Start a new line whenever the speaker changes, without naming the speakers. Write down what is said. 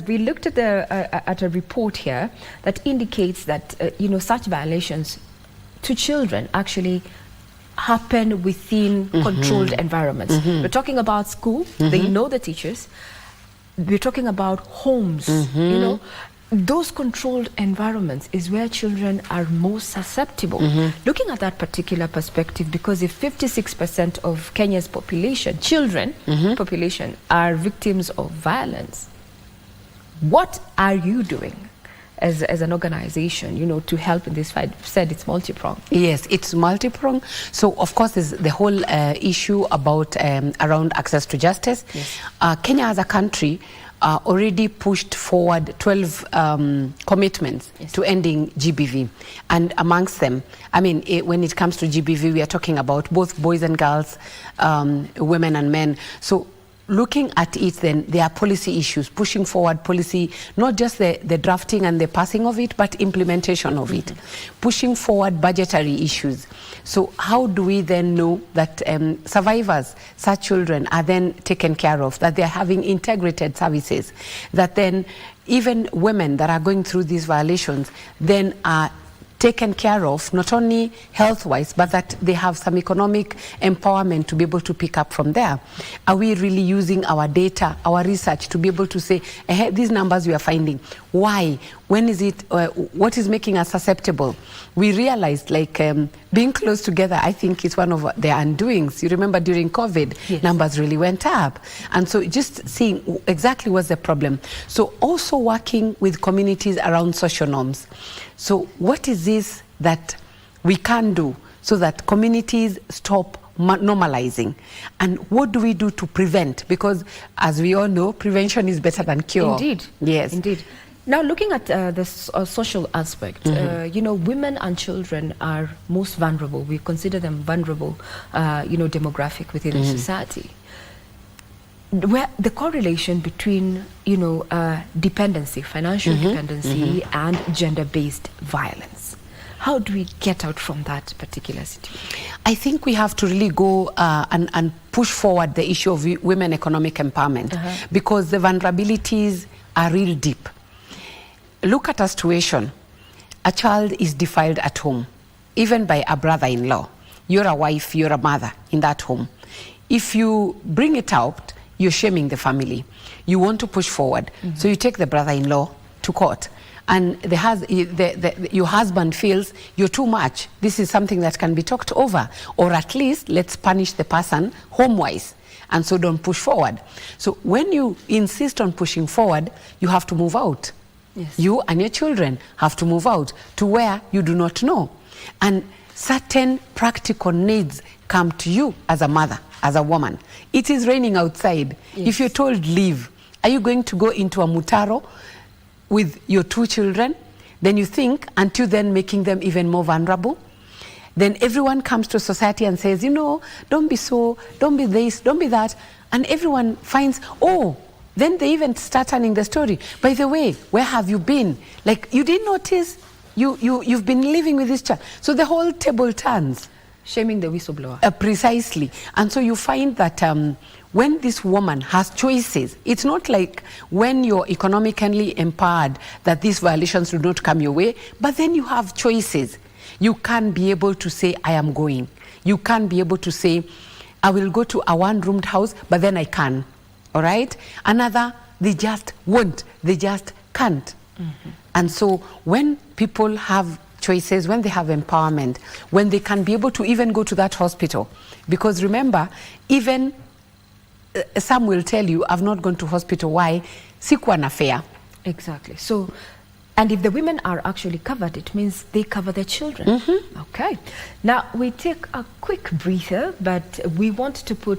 We looked at at a report here that indicates that such violations to children actually happen within controlled environments. We're talking about school; they know the teachers. We're talking about homes. Those controlled environments is where children are most susceptible. Looking at that particular perspective, because if 56% of Kenya's population, children population, are victims of violence, what are you doing as an organization, to help in this fight? You've said it's multi-pronged.
Yes, it's multi-pronged. So, of course, there's the whole issue about around access to justice.
Yes.
Kenya as a country already pushed forward 12 commitments to ending GBV. And amongst them, I mean, when it comes to GBV, we are talking about both boys and girls, women and men. So, looking at it, then there are policy issues, pushing forward policy, not just the drafting and the passing of it, but implementation of it, pushing forward budgetary issues. So how do we then know that survivors, such children, are then taken care of, that they're having integrated services, that then even women that are going through these violations then are taken care of, not only health-wise, but that they have some economic empowerment to be able to pick up from there. Are we really using our data, our research to be able to say, these numbers we are finding, why? When is it, what is making us susceptible? We realized being close together, I think is one of their undoings. You remember during COVID, numbers really went up. And so just seeing exactly what's the problem. So also working with communities around social norms. So what is this that we can do so that communities stop normalizing? And what do we do to prevent? Because as we all know, prevention is better than cure.
Indeed.
Yes.
Indeed. Now, looking at the social aspect, women and children are most vulnerable. We consider them vulnerable, demographic within the society. Where the correlation between, dependency, financial dependency, and gender-based violence. How do we get out from that particular situation?
I think we have to really go and push forward the issue of women economic empowerment because the vulnerabilities are real deep. Look at a situation. A child is defiled at home, even by a brother-in-law. You're a wife, you're a mother in that home. If you bring it out, you're shaming the family. You want to push forward. So you take the brother-in-law to court. And your husband feels you're too much. This is something that can be talked over. Or at least let's punish the person home-wise. And so don't push forward. So when you insist on pushing forward, you have to move out.
Yes.
You and your children have to move out to where you do not know. And certain practical needs come to you as a mother, as a woman. It is raining outside.
Yes.
If you're told leave, are you going to go into a mutaro with your 2 children? Then you think, until then making them even more vulnerable. Then everyone comes to society and says, don't be so, don't be this, don't be that. And everyone finds, then they even start turning the story. By the way, where have you been? Like, you didn't notice you've been living with this child. So the whole table turns.
Shaming the whistleblower.
Precisely. And so you find that when this woman has choices, it's not like when you're economically empowered that these violations do not come your way, but then you have choices. You can't be able to say, I am going. You can't be able to say, I will go to a one-roomed house, but then I can. All right? Another, they just won't. They just can't. And so when people have choices, when they have empowerment, when they can be able to even go to that hospital. Because remember, even some will tell you, I've not gone to hospital. Why? Sikuwa na fare.
Exactly. So, and if the women are actually covered, it means they cover their children. Okay. Now, we take a quick breather, but we want to put